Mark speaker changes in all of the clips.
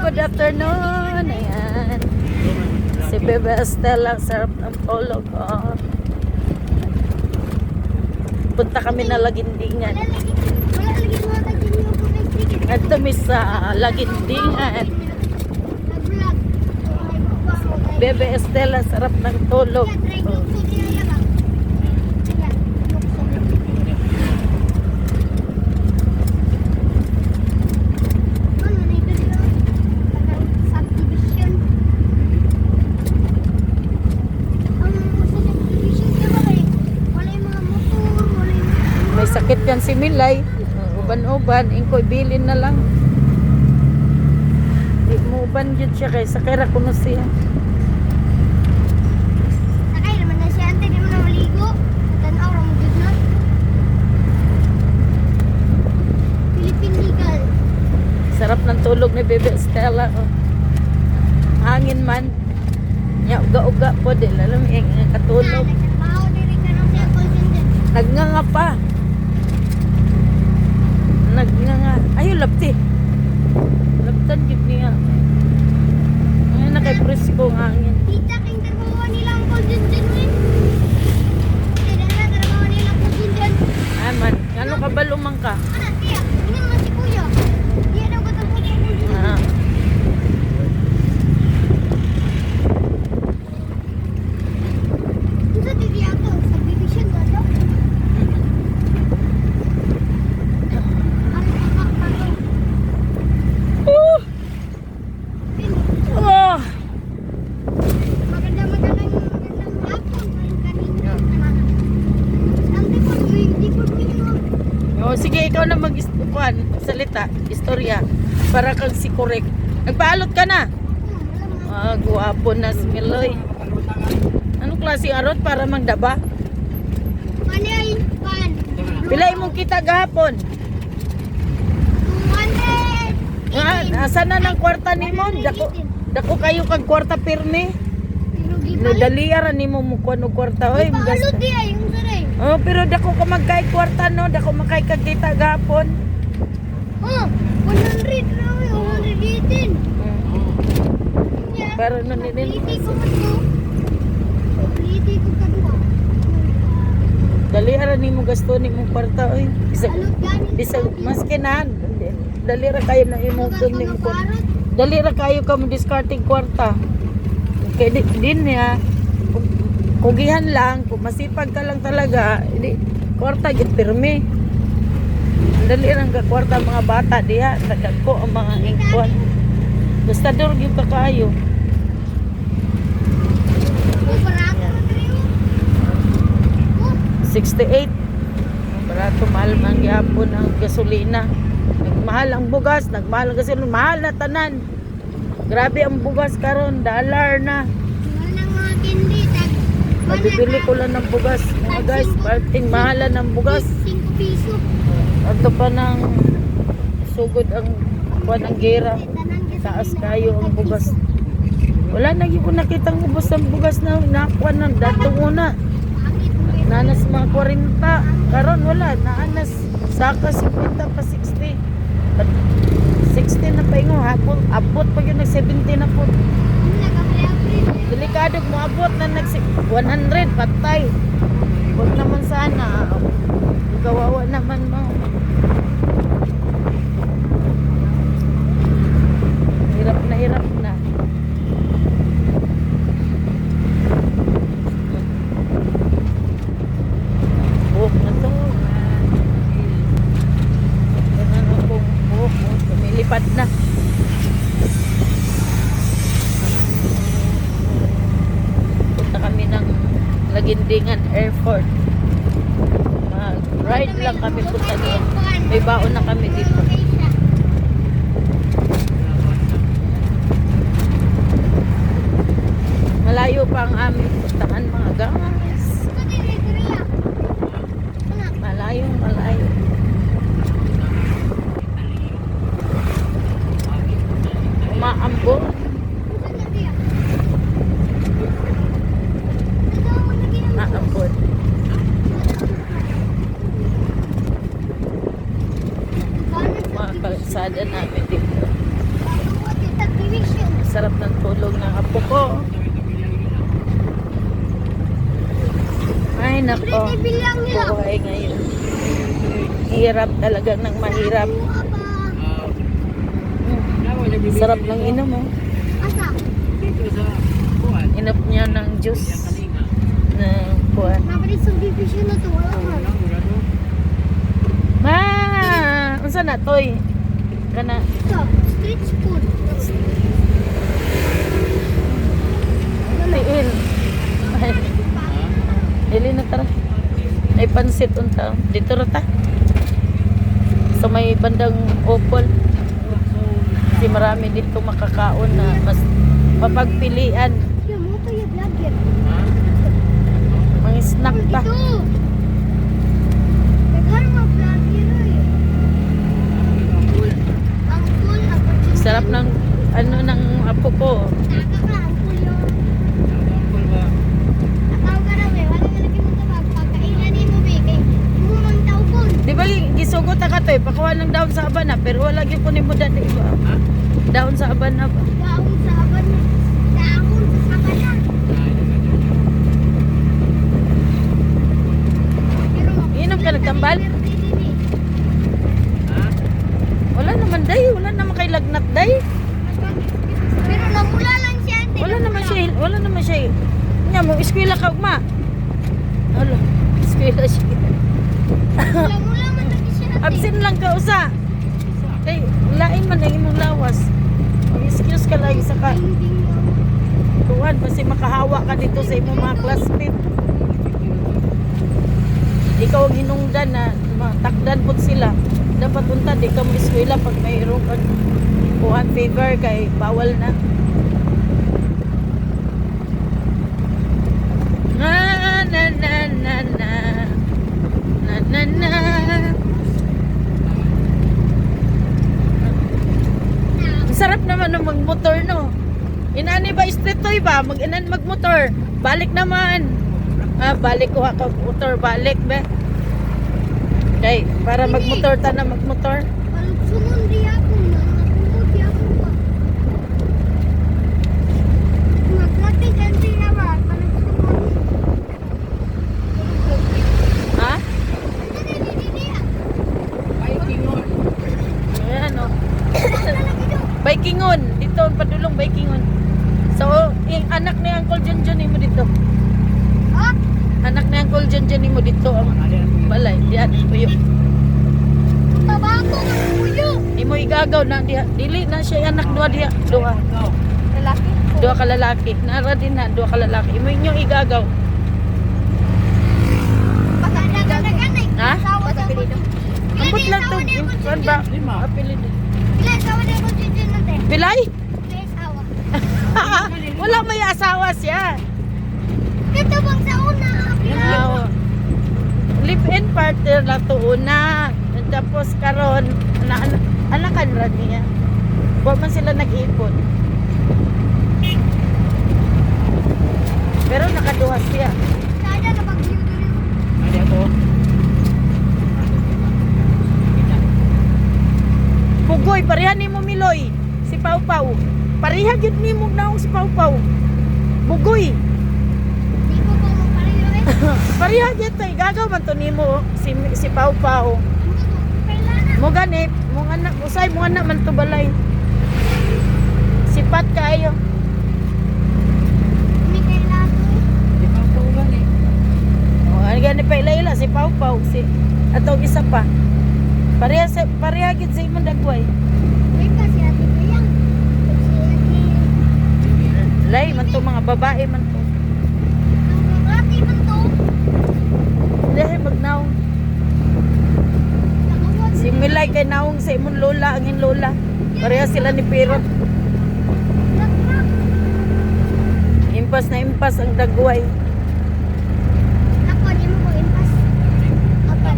Speaker 1: good afternoon. Ayan. Si Bebe Estela, sarap ng tulog. Oh. Punta kami na Lagindingan. At tumi sa Lagindingan. Bebe Estela, sarap ng tulog. Oh. Sakit yan si Milay. Uban-uban, ingkoy bilin na lang. Di mo uban yun siya kay sakira kuno siya.
Speaker 2: Sakay naman na siya, ante, di mo na maligo. Tanaw, ramugid na. Philippine legal.
Speaker 1: Sarap ng tulog ni Bebe Estela. Oh. Hangin man. Nya uga-uga po di lalam ang katulog.
Speaker 2: Nagtrabaho diri ka nang siya call center.
Speaker 1: Nagnganga pa. Nagnganga. Ayo lapti. Laptan gid niya. Ay nakay-presko ang hangin.
Speaker 2: Tita, kayong trabaho nila ang call center mo. Kaya na trabaho nila ang call center.
Speaker 1: Aman, ano ka ba lumang ka?
Speaker 2: Ano, tiya? Ini naman si kuya. Tiya daw katapos ang call center.
Speaker 1: Ah.
Speaker 2: Isa dili ato, subdivision ba to? Ang kakakpato.
Speaker 1: Oh!
Speaker 2: Magandang hapon. Kanina. Ante po, hindi po yun.
Speaker 1: Oh, sige, ikaw na mag-kuan, salita, istorya para kang si Korek. Nagpaalot ka na. Ah, guwapo na si Miloy. Anong klase arot para magdaba?
Speaker 2: Ano yun? Pan?
Speaker 1: Pilay mong kita gahapon.
Speaker 2: 200.
Speaker 1: Ah, asa na ng kwarta nimo? Dako kayo kag kwarta pirmi. Nadaliara nimo mo kuan og kwarta oy.
Speaker 2: Paalot di ay yung saray.
Speaker 1: Oh, pero dako ka magkay kwarta no, dako makay kag kita gahapon.
Speaker 2: Oh, 100 na yun. 118.
Speaker 1: Pero no ninin.
Speaker 2: Liti ko man to. Liti ko kadua.
Speaker 1: Daliara nimo gasto nimo kwarta oy. Bisag
Speaker 2: Alot gani.
Speaker 1: bisag maski na dalira kayo na imong nimo kwarta. Dalira kayo ka mo discarding kwarta. Kaya din niya, kugihan lang, kung masipag ka lang talaga, hindi, kwarta yung pirmi. Dali lang ka kwarta mga bata diha, nagagko ang mga ingkwan. Basta doon yung kakayo.
Speaker 2: Oh, barato na tayo. Oh,
Speaker 1: 68. Barato, mahal man gyapon ang gasolina. Nagmahal ang bugas, nagmahal ang gasolina, mahal na tanan. Grabe ang bugas karon, dollar na.
Speaker 2: wala nang mga candy.
Speaker 1: Mabibili ko lang ng bugas. Mga guys, parting mahalan ng bugas.
Speaker 2: 5 piso.
Speaker 1: Ato pa ng sugod ang buwan ng gera. Taas kayo ang bugas. Wala na ko nakitang ubos ng bugas na nakuha ng datong una. Nanas mga 40. Karon wala. Naanas saka 50 pa 60. At 60 na pa ingo hapon. Abot pa yun nag 70 na po. Delikado mo abot na nag 100 patay. Huwag naman sana. Kawawa naman mo. Hirap na hirap na. Buhok na to. Ganun akong buhok mo. Lumilipad na. Punta kami ng Lagindingan Airport. Mag-ride lang kami punta doon. May baon na kami dito. Malayo pa ang aming puntahan mga guys. Malayo, malayo. Umaambon. Umaambon. Mga kalsada namin dito. sarap ng tulog ng apo ko. Ay, nako.
Speaker 2: Bilang nila.
Speaker 1: Buhay ngayon. Hirap talaga ng mahirap. Sarap ng inom, oh.
Speaker 2: Asa?
Speaker 1: Inap niya ng juice na buwan.
Speaker 2: Napalit sa division na to. Wala ka.
Speaker 1: Ma! Unsa na, toy? Kana.
Speaker 2: Ito, street food.
Speaker 1: Tiil. Dili na tara. Ay pansit unta. Dito ra ta. Sa may bandang Opol. Kasi marami dito makakaon na mas mapagpilian.
Speaker 2: Yung mo to yung vlogger.
Speaker 1: Mga snack ta.
Speaker 2: Ito. Nagharap mga vlogger eh. Ang cool.
Speaker 1: Sarap ng ano ng apo ko.
Speaker 2: Taka ka. Ang cool yung. Takaw ka na eh. Wala ka lagi mo tabag. Pagkailan ni mo be. Kay mo mang taupon.
Speaker 1: Di ba gisugot ka to eh. Pakuha ng daon sa abana. Pero wala gyud po ni mo dati ba? Daon sa abana ba?
Speaker 2: Daon sa aban. Daon sa sabanan. Pero
Speaker 1: Inom ka nagtambal? Wala naman day. Wala naman kay lagnat day.
Speaker 2: Pero namula lang siya. ate.
Speaker 1: Wala naman siya. Nya mo eskwela ka ugma. Hala, eskwela siya.
Speaker 2: Namula man lagi siya. ate.
Speaker 1: Absent lang ka usa. Kay lain man ang imong lawas. Excuse ka lagi sa ka.
Speaker 2: Hindi nga.
Speaker 1: Tuwan kasi makahawa ka dito sa imong mga classmate. Ikaw ang hinungdan na takdan po sila. Dapat unta di ka mo eskwela pag mayroon kang kuhan favor kay bawal na. Na na na na na na na na. Ang sarap naman ng magmotor, no? Inani ba street toy ba? Mag-inan magmotor. Balik naman. Balik ko ka motor, balik be. Okay, para magmotor ta na magmotor.
Speaker 2: Palugsungon di ako na. Natungod di ako ba. Maglatid ang siya ba. Palugsungon.
Speaker 1: Ha?
Speaker 2: Ano na hindi niya?
Speaker 1: Ayan, no.
Speaker 2: Ano na gito?
Speaker 1: Bikingon, dito padulong bikingon. So, yung anak ni Uncle Junjun mo dito.
Speaker 2: Ha?
Speaker 1: Anak ni Uncle Junjun mo dito ang balay. Diyan, puyo.
Speaker 2: Tabako ng puyo.
Speaker 1: Imo igagaw na diha. Dili na siya anak dua diha. Dua.
Speaker 2: Lalaki po.
Speaker 1: Dua ka lalaki. Nara din na dua ka lalaki. Imo inyo igagaw.
Speaker 2: Pagkadagan eh.
Speaker 1: Ha?
Speaker 2: Asawa sa apelido.
Speaker 1: Ambot lang to. Kuan ba? Apelido.
Speaker 2: Ilan asawa na yung constitution natin?
Speaker 1: Pilay?
Speaker 2: Ilan asawa?
Speaker 1: Wala may asawa siya.
Speaker 2: Ito bang sa una?
Speaker 1: No. Live-in partner lang to una. Tapos karon anakan ra niya. Wa man sila nag-ipon. Pero nakaduha siya.
Speaker 2: Sada na pag-view doon.
Speaker 3: Ada ako.
Speaker 1: Pugoy, pareha ni mo Miloy. Si Pau Pau. Pareha gyud ni mo naong si Pau Pau. Bugoy.
Speaker 2: Di ko po mapareho eh.
Speaker 1: Pareha gyud tay gagaw man to nimo si Pau Pau.
Speaker 2: Kailangan.
Speaker 1: Mo gani, mo anak usay mo anak man to balay. Sipat kaayo.
Speaker 2: May kailangan.
Speaker 3: Di pa ako gani.
Speaker 1: Oh, ano gani pa ila si Pau Pau si atong isa pa. Pareha gyud sa imong dagway.
Speaker 2: May pa si Ate Bayang. Si Ate.
Speaker 1: Lay man to mga babae man to.
Speaker 2: Ang lalaki man to.
Speaker 1: Dahil magnaw.
Speaker 2: Nakawag.
Speaker 1: Si Milay kay naong sa imong lola, ang in lola. Pareha sila ni Pirot.
Speaker 2: Nakrak.
Speaker 1: Impas na impas ang dagway.
Speaker 2: Ako, di mo ko impas. Apat.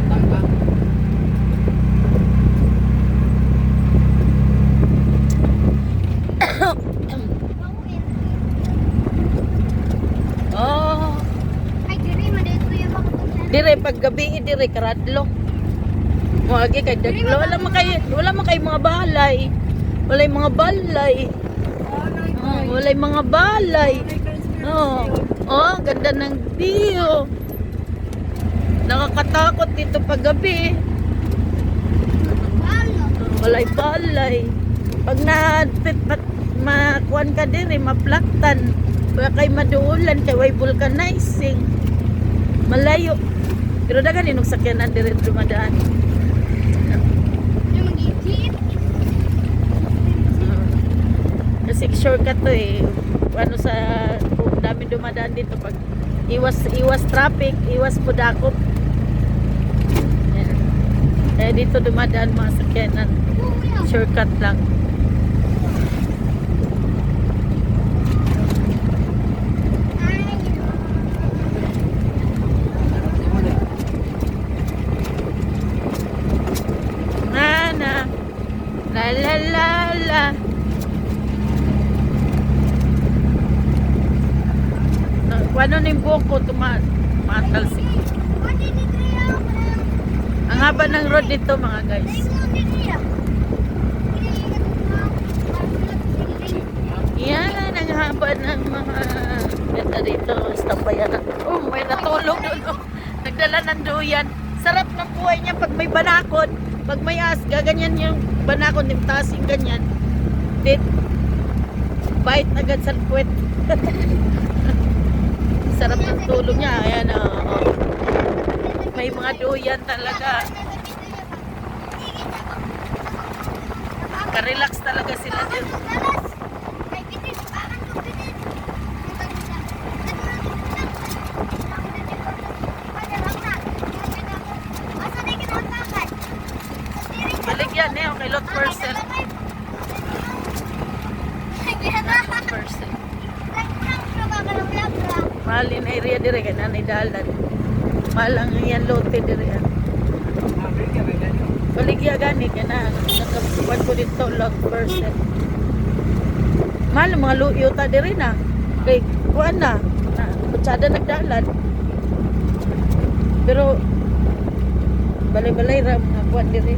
Speaker 3: Tangka.
Speaker 1: Oh,
Speaker 2: Ay, diri, madito yung makapagsan.
Speaker 1: dire pag gabi dire karadlo. Mo agi kay daglo wala man kay mga balay. Walay mga balay. Walay mga balay. Oh, oh, ganda ng view. Nakakatakot dito paggabi. Walay balay. Pag makuan ka diri, maplaktan. Kaya kay maduulan, kay way vulcanizing. Malayo. Pero dagan inong sakyanan diri dumadaan. Kasi shortcut to eh. Ano sa dami dumadaan dito pag iwas traffic, iwas pudakop. Yan. Kaya dito dumadaan mga sakyanan. Shortcut lang. Na la la la la. Ano ni buko tumatalsik. Ang haba ng road dito mga guys. Yan ang haba ng mga ganda dito. Istambayan. Oh, may natulog doon. Oh. Nagdala ng duyan. Sarap ng buhay niya pag may banakon. Pag may asga, ganyan yung banakon. Nimtasing ganyan. Bite agad sa puwet. Sarap ng tulog niya. Ayan o. Oh. May mga duyan talaga. Ka-relax talaga sila dito. Baligyan eh. Okay, lot person. Person. Mahal in area dire kay nanay dalan. Mahal ang yan lote dire. Baligya gani kana nakakuan ko dito lot person. Mahal ang mga luyuta dire na. Kay kuan na. Kutsada nagdalan. Pero balay-balay ra mga kuan dire.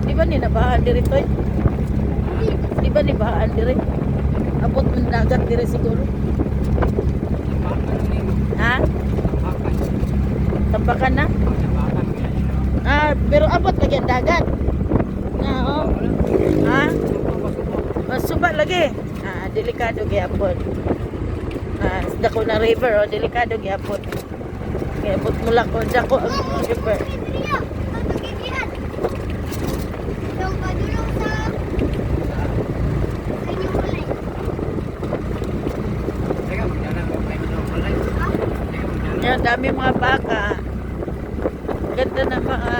Speaker 1: Di ba ni nabahan dire to? Di ba ni bahaan dire? Abot ng dagat dire siguro. Ha? Tampakan na? Pero abot lagi ang dagat. Oo. Ha? Suba lagi. Delikado gyapon. Dako na river, delikado gyapon. Kaya abot mula ko dako ang river. Yan, dami mga baka. Ganda na mga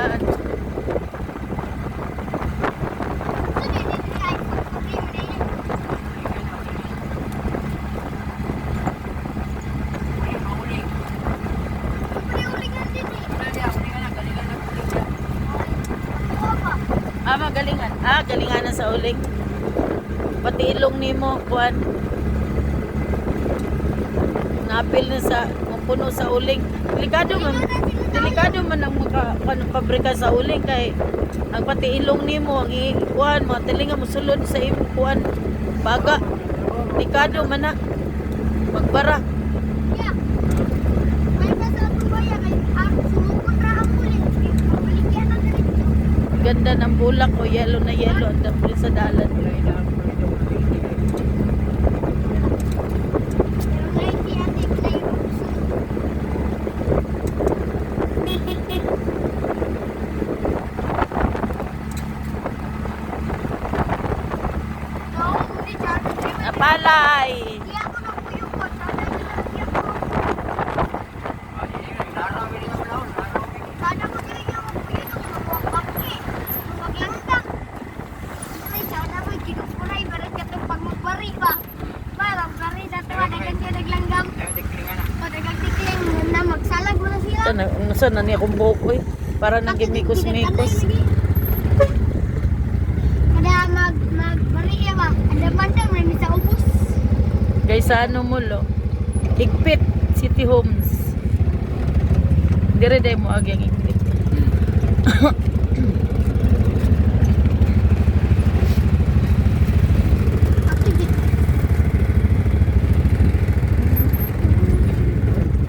Speaker 1: magalingan. Galingan na sa uling. Pati ilong nimo kuan. Napil na sa puno sa uling. Delikado man ang pabrika sa uling kay ang pati ilong nimo ang ikuan mga tilinga mo sulod sa imong kuan baga. Delikado man na magbara. Ganda ng bulak o yellow na yellow ang dapli sa dalan. Napalay! Sana niya kung buhok ko eh. Para nang gimikos-mikos.
Speaker 2: Kada mag-Maria ba? Ada pandang rin sa ubos.
Speaker 1: Guys, sa ano mo lo? Higpit City Homes. Dire day mo agyang higpit.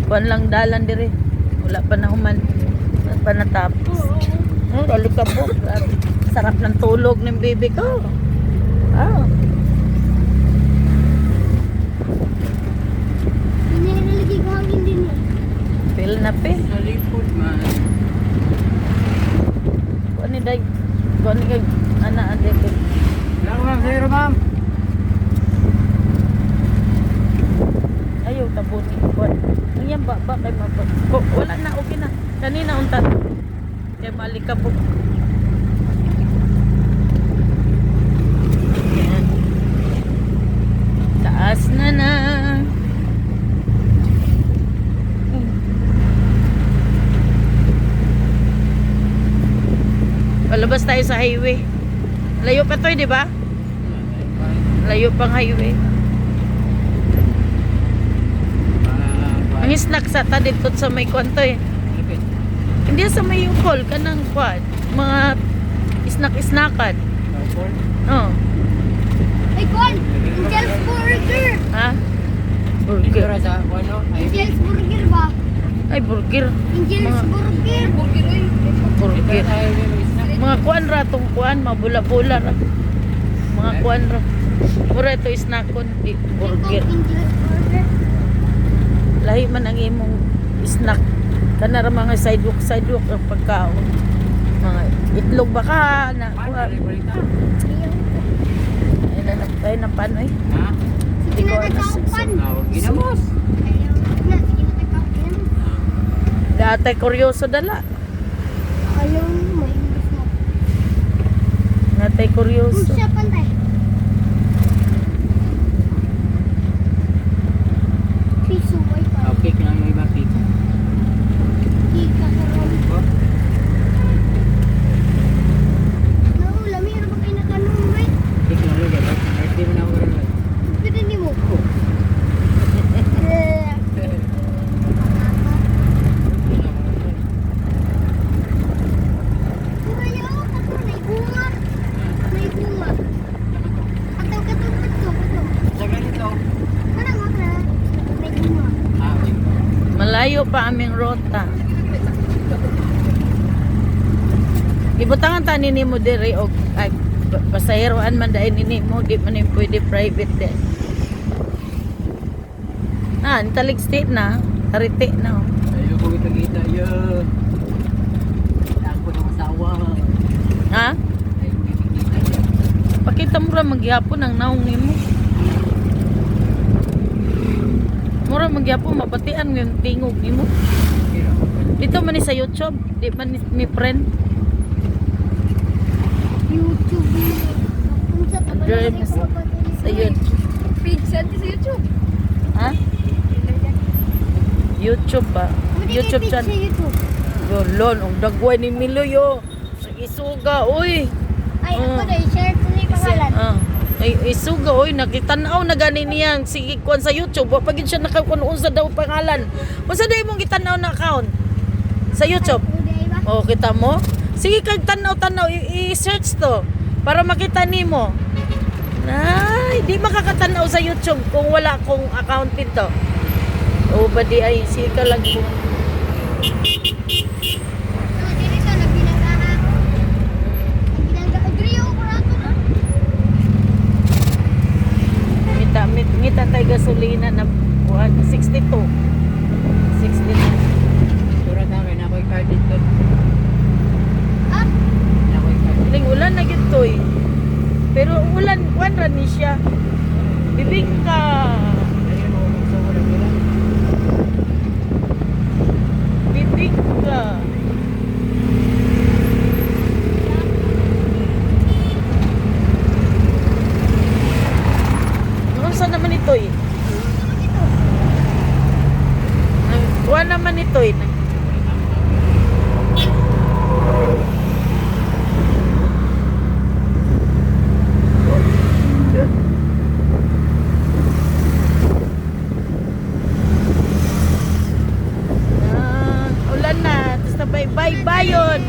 Speaker 1: Kuan lang dalan dire. Wala pa na human. Wala pa natapos. Alikabok. Grabe. Sarap ng tulog ng baby ko. Ah.
Speaker 2: Hindi na nalagay ko hangin din eh.
Speaker 1: Feel na pe.
Speaker 3: Nalipod man.
Speaker 1: Kuan ni day. Kuan ni kay ana ade ko.
Speaker 3: Lang ma'am, zero ma'am.
Speaker 1: Ayaw tabuti kuan. Ngayon ba kay mapa. Wala na okay na. Kanina unta. Kay malikabok. Yan. Taas na na. Palabas tayo sa highway. Layo pa to, di ba? Layo pang highway. Ang snack sa ta dito sa may kwanto eh. Hindi sa may hall kanang kwan. Mga snack-snackan. Oh.
Speaker 2: Ay, Kwan! Angel's Burger!
Speaker 1: Ha?
Speaker 3: Burger
Speaker 1: Burger.
Speaker 3: sa ano?
Speaker 2: Angel's Burger ba?
Speaker 1: Ay, burger.
Speaker 2: Angel's
Speaker 1: Mga-
Speaker 2: Burger! Burger, oy!
Speaker 1: Burger. Mga kuan ra tong kuan, mabula-bula ra. Mga kuan ra. Mura ito snackon, di burger.
Speaker 2: Angel's Burger.
Speaker 1: Lahi man ang imong snack. Kana ra mga sidewalk ang pagkaon. Mga itlog baka na kuan. Ay na nagtay na panoy.
Speaker 3: Ha?
Speaker 1: Hindi ko alam.
Speaker 2: Kinatagaupan!
Speaker 3: Ginamos.
Speaker 2: Ayaw na, kinatagaupan.
Speaker 1: Dati kuryoso dala.
Speaker 2: Ayaw, mahimbas mo.
Speaker 1: Natay kuryoso.
Speaker 2: Siya pantay. Piso, ay pa.
Speaker 3: Okay, kailangan yung iba pizza.
Speaker 2: Kika karon.
Speaker 3: Oh,
Speaker 2: No, lami ano ba kayo nakanong, right?
Speaker 3: ikaw lang gano'n. Birthday mo na ako rin.
Speaker 2: Pwede ni mo. Ayaw, kato, naibunga. Naibunga. Ataw, kato.
Speaker 3: Sa ganito.
Speaker 2: Anong okra? Naibunga.
Speaker 3: Ah, okay.
Speaker 1: Malayo pa aming rota. Ibutangan ta nini mo diri og ay pasaheroan man dai nini mo di man yung pwede private din. Ah, nitalig state na, tarite na. Oh.
Speaker 3: Ayaw ko kita-kita yun. Ako ng asawa.
Speaker 1: Ha?
Speaker 3: Ayaw ko kita-kita yun.
Speaker 1: Pakita mo ra magyapon ang naong nimo. Mura magyapon mapatian mo yung tingog nimo. Dito man ni sa YouTube, di man ni friend.
Speaker 2: YouTube. Kung sa tabal
Speaker 1: Drive
Speaker 2: na
Speaker 1: sa- Sa YouTube.
Speaker 2: Pizza sa YouTube.
Speaker 1: Ha? YouTube ba? YouTube
Speaker 2: sa
Speaker 1: channel.
Speaker 2: YouTube.
Speaker 1: Lon, ang dagway ni Miloyo. Isuga, uy.
Speaker 2: Ay, ako na, i-share ko na yung pangalan.
Speaker 1: Ay, isuga, uy. Nakitanaw na ganin niyang sige kuan sa YouTube. Wa pagin siya nakakuan unsa daw pangalan. Unsa day mong gitanaw na account? Sa YouTube.
Speaker 2: Uday ba?
Speaker 1: Oh, kita mo? Sige kag tanaw-tanaw, i-search to para makita nimo. Ay, di makakatanaw sa YouTube kung wala kong account dito. O ba di ay sige ka lang po.
Speaker 2: So, dito, nagpinagaha. Nagpinagaha. Ko na ito na.
Speaker 1: Ngita tayo gasolina na buwan 62. 62.
Speaker 3: Surat na kayo na ako'y card dito.
Speaker 2: Ah,
Speaker 3: Na ako'y card.
Speaker 1: Ling ulan na gyud to eh. Pero ulan kuan ra ni siya. Bibig ka.
Speaker 3: Ayun ako magsawa ng ilan.
Speaker 1: Bibig ka. Unsa naman ito eh? Kuan naman ito eh. Ulan na. Tapos na baybayon.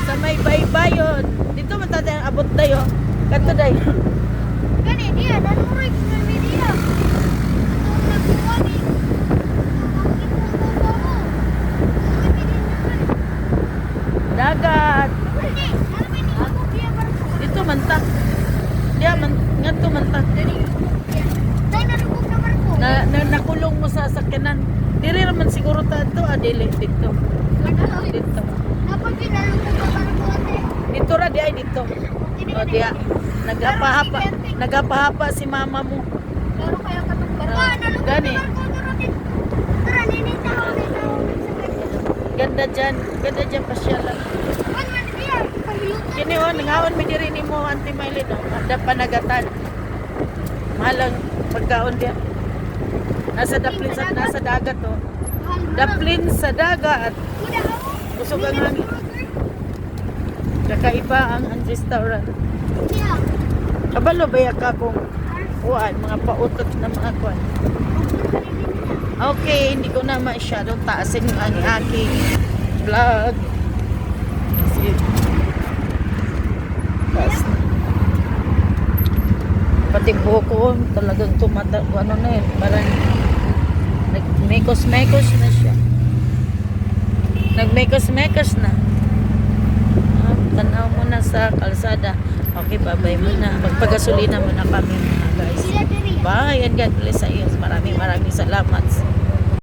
Speaker 1: Sa may baybayon. Dito matata ang abot tayo. Kanto day.
Speaker 2: gani, dia, nanurig sa media. Ito, nagkuhan eh.
Speaker 1: dagat.
Speaker 2: Hindi, namin ni ako biya barko.
Speaker 1: Dito man ta. Diya man ngadto man ta.
Speaker 2: Dahil nalubog na barko.
Speaker 1: Nakulong mo sa sakyanan. Diri raman siguro ta to adili dito. Dito.
Speaker 2: Dapat pinalubog na barko ate.
Speaker 1: Dito ra di ay dito. O diya. Nagapahapa si mama mo.
Speaker 2: Pero kaya katong barko. Nalubog
Speaker 1: Gani.
Speaker 2: na barko. Tara, ninita ako dito.
Speaker 1: Ganda dyan pasyalan.
Speaker 2: Ano man biya? Pahilutan.
Speaker 1: Kini o, nangawan mi diri ni mo Auntie Mylene. Ada panagatan. Mahalang pagkaon diya. Nasa dagat o. Daplin sa dagat.
Speaker 2: Kuda ako.
Speaker 1: Busog ang hangin. Kakaiba ang restaurant.
Speaker 2: Iya.
Speaker 1: Kabalo ba ka kung kuan, mga pautot na mga kuan. Okay, hindi ko na masyadong taasin ang aking vlog. Kasi, pati buhok ko talagang tumata, ano na yun, parang nagmekos-mekos na siya. Nagmekos-mekos na. Tanaw muna sa kalsada. Okay, bye-bye muna. Magpagasolina muna kami mga guys. Bye and God bless sa iyo. Maraming salamat.